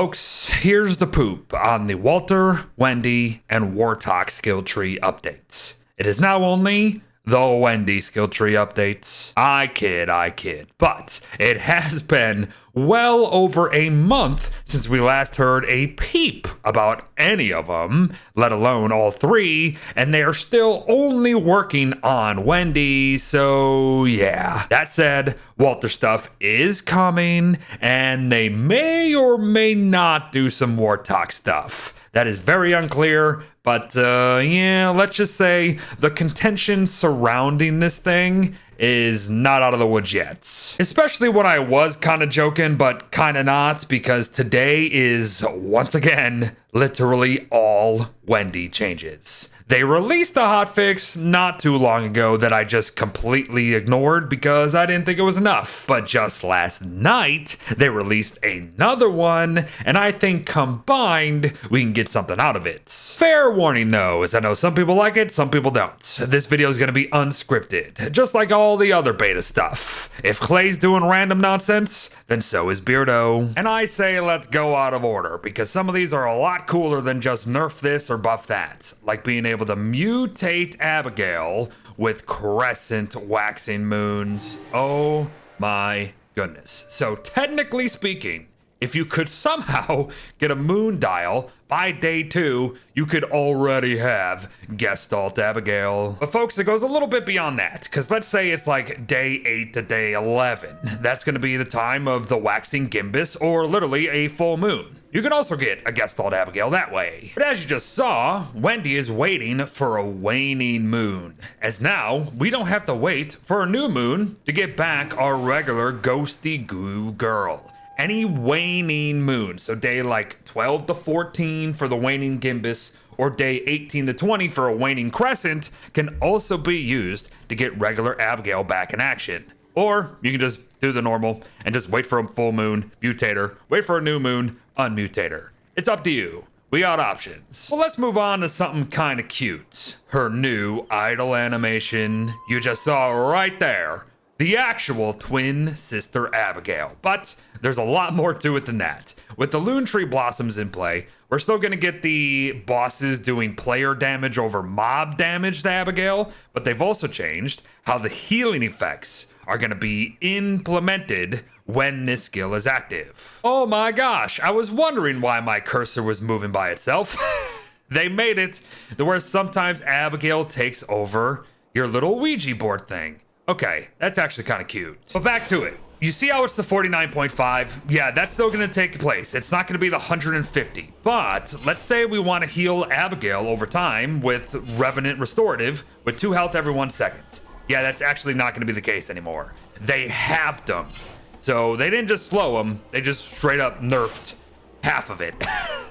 Folks, here's the poop on the Walter, Wendy, and Wortox skill tree updates. It is now only the Wendy skill tree updates. I kid. But it has been well over a month since we last heard a peep about any of them, let alone all three, and they are still only working on Wendy, so yeah. That said, Walter stuff is coming, and they may or may not do some Wortox stuff. That is very unclear, but yeah, let's just say the contention surrounding this thing is not out of the woods yet. Especially when I was kind of joking, but kind of not, because today is, once again, literally all Wendy changes. They released a hotfix not too long ago that I just completely ignored because I didn't think it was enough. But just last night, they released another one, and I think combined, we can get something out of it. Fair warning though, as I know some people like it, some people don't. This video is going to be unscripted, just like all the other beta stuff. If Klei's doing random nonsense, then so is BEARDO. And I say let's go out of order, because some of these are a lot cooler than just nerf this or buff that. Like being able to mutate Abigail with crescent waxing moons. Oh my goodness. So technically speaking, if you could somehow get a moon dial by day 2, you could already have Gestalt Abigail. But folks, it goes a little bit beyond that, because let's say it's like day 8 to day 11. That's going to be the time of the waxing gimbus, or literally a full moon. You can also get a Gestalt Abigail that way. But as you just saw, Wendy is waiting for a waning moon, as now we don't have to wait for a new moon to get back our regular ghosty goo girl. Any waning moon, so day like 12 to 14 for the waning gimbus, or day 18 to 20 for a waning crescent, can also be used to get regular Abigail back in action. Or you can just do the normal and just wait for a full moon, mutate her, wait for a new moon, unmutate her. It's up to you. We got options. Well, let's move on to something kind of cute. Her new idle animation you just saw right there. The actual twin sister Abigail. But there's a lot more to it than that. With the Loon Tree Blossoms in play, we're still going to get the bosses doing player damage over mob damage to Abigail, but they've also changed how the healing effects are going to be implemented when this skill is active. Oh my gosh, I was wondering why my cursor was moving by itself. They made it to where sometimes Abigail takes over your little Ouija board thing. Okay, that's actually kind of cute. But back to it. You see how it's the 49.5? Yeah, that's still going to take place. It's not going to be the 150. But let's say we want to heal Abigail over time with Revenant Restorative with 2 health every 1 second. Yeah, that's actually not going to be the case anymore. They halved them. So they didn't just slow them, they just straight up nerfed half of it.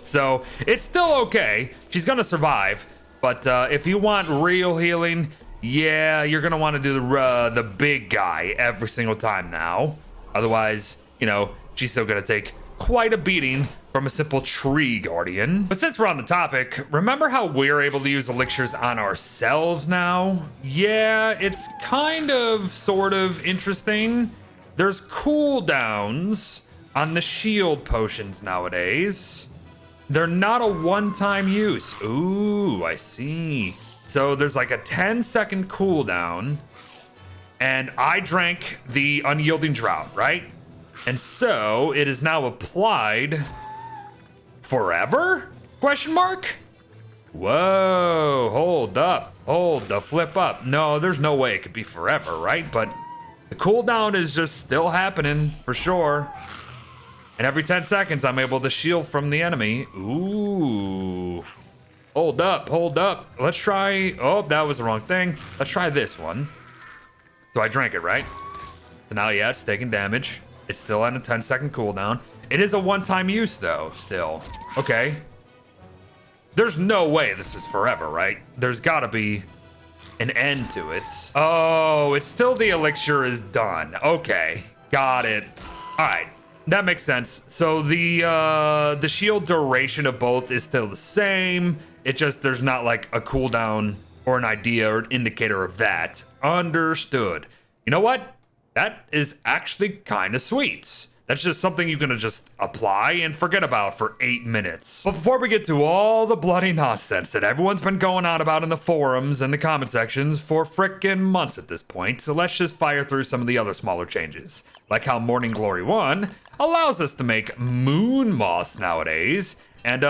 So it's still okay. She's going to survive. But if you want real healing, yeah, you're going to want to do the big guy every single time now. Otherwise, you know, she's still going to take quite a beating from a simple tree guardian. But since we're on the topic, remember how we're able to use elixirs on ourselves now? Yeah, it's kind of sort of interesting. There's cooldowns on the shield potions nowadays. They're not a one-time use. Ooh, I see. So there's like a 10-second cooldown, and I drank the Unyielding Drought, right? And so it is now applied forever? Question mark? Whoa, hold up. Hold the flip up. No, there's no way it could be forever, right? But the cooldown is just still happening for sure. And every 10 seconds, I'm able to shield from the enemy. Ooh. Hold up, hold up. Let's try, oh, that was the wrong thing. Let's try this one. So I drank it, right? So now, yeah, it's taking damage. It's still at a 10-second cooldown. It is a one-time use, though, still. Okay. There's no way this is forever, right? There's gotta be an end to it. Oh, it's still the elixir is done. Okay, got it. All right, that makes sense. So the shield duration of both is still the same. It just, there's not like a cooldown or an idea or an indicator of that. Understood. You know what? That is actually kind of sweet. That's just something you can just apply and forget about for 8 minutes. But before we get to all the bloody nonsense that everyone's been going on about in the forums and the comment sections for frickin' months at this point, so let's just fire through some of the other smaller changes. Like how Morning Glory 1 allows us to make moon moths nowadays. And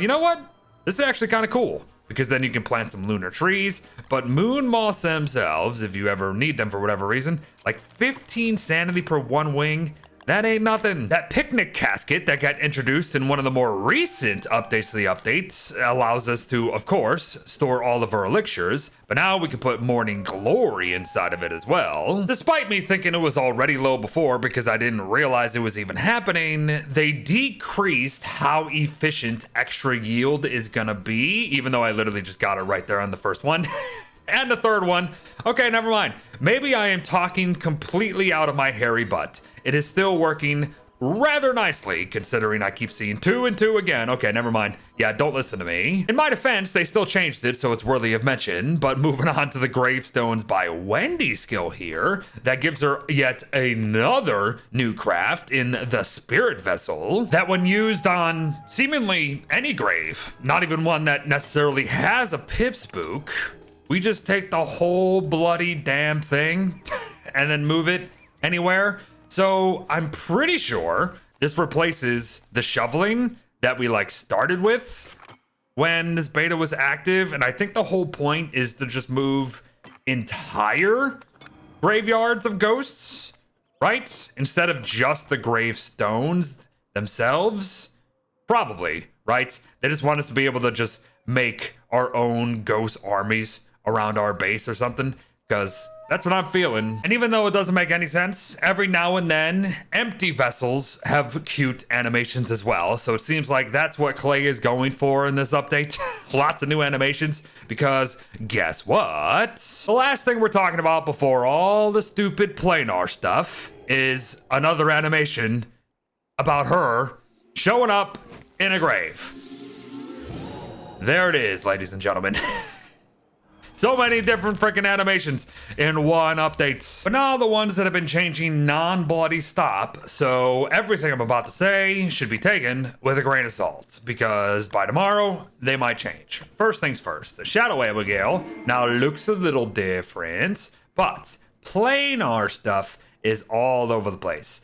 you know what? This is actually kind of cool, because then you can plant some lunar trees. But moon moths themselves, if you ever need them for whatever reason, like 15 sanity per one wing. That ain't nothing. That picnic casket that got introduced in one of the more recent updates to the updates allows us to, of course, store all of our elixirs, but now we can put Morning Glory inside of it as well. Despite me thinking it was already low before because I didn't realize it was even happening, they decreased how efficient extra yield is gonna be, even though I literally just got it right there on the first one. And the third one. Okay, never mind. Maybe I am talking completely out of my hairy butt. It is still working rather nicely, considering I keep seeing 2 and 2 again. Okay, never mind. Yeah, don't listen to me. In my defense, they still changed it, so it's worthy of mention. But moving on to the gravestones by Wendy skill here, that gives her yet another new craft in the spirit vessel that when used on seemingly any grave, not even one that necessarily has a pip spook, we just take the whole bloody damn thing and then move it anywhere. So I'm pretty sure this replaces the shoveling that we like started with when this beta was active. And I think the whole point is to just move entire graveyards of ghosts, right? Instead of just the gravestones themselves. Probably, right? They just want us to be able to just make our own ghost armies around our base or something, because that's what I'm feeling. And even though it doesn't make any sense, every now and then, empty vessels have cute animations as well. So it seems like that's what Klei is going for in this update. Lots of new animations, because guess what? The last thing we're talking about before all the stupid Planar stuff is another animation about her showing up in a grave. There it is, ladies and gentlemen. So many different freaking animations in one update. But now the ones that have been changing non-bloody stop, so everything I'm about to say should be taken with a grain of salt, because by tomorrow, they might change. First things first, the Shadow Abigail now looks a little different, but Planar stuff is all over the place.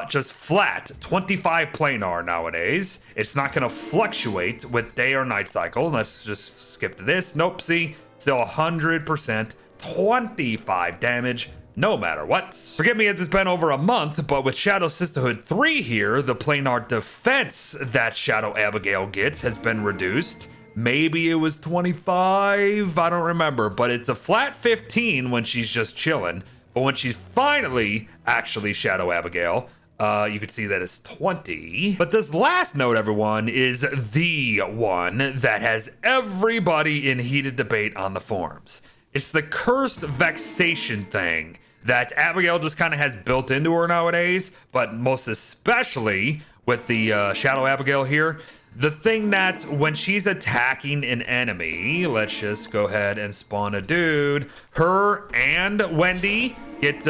Just flat 25 planar nowadays. It's not gonna fluctuate with day or night cycle. Let's just skip to this. Nope, see? Still 100%, 25 damage, no matter what. Forgive me if it's been over a month, but with Shadow Sisterhood 3 here, the planar defense that Shadow Abigail gets has been reduced. Maybe it was 25, I don't remember, but it's a flat 15 when she's just chilling. But when she's finally actually Shadow Abigail, you can see that it's 20. But this last note, everyone, is the one that has everybody in heated debate on the forums. It's the cursed vexation thing that Abigail just kind of has built into her nowadays, but most especially with the Shadow Abigail here. The thing that when she's attacking an enemy, let's just go ahead and spawn a dude. Her and Wendy get,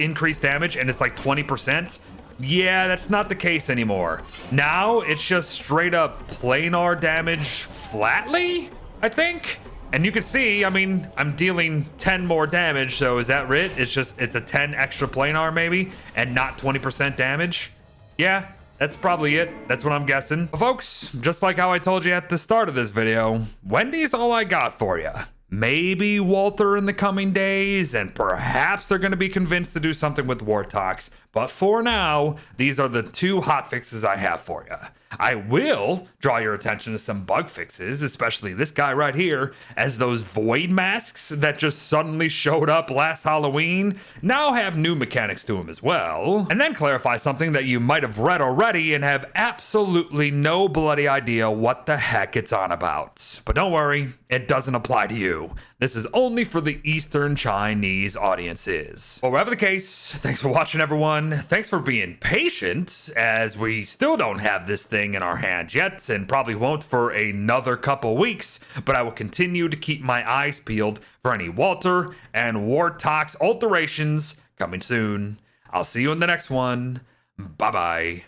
increased damage, and it's like 20%. Yeah, that's not the case anymore. Now it's just straight up planar damage flatly, I think. And you can see, I mean, I'm dealing 10 more damage, so is that it? It's a 10 extra planar maybe, and not 20% damage. Yeah. That's probably it. That's what I'm guessing. But folks, just like how I told you at the start of this video, Wendy's all I got for you. Maybe Walter in the coming days, and perhaps they're going to be convinced to do something with Wortox. But for now, these are the 2 hot fixes I have for you. I will draw your attention to some bug fixes, especially this guy right here, as those void masks that just suddenly showed up last Halloween now have new mechanics to them as well. And then clarify something that you might have read already and have absolutely no bloody idea what the heck it's on about. But don't worry, it doesn't apply to you. This is only for the Eastern Chinese audiences. But whatever the case, thanks for watching, everyone. Thanks for being patient, as we still don't have this thing in our hand yet, and probably won't for another couple weeks, but I will continue to keep my eyes peeled for any Walter and Wortox alterations coming soon. I'll see you in the next one. Bye bye.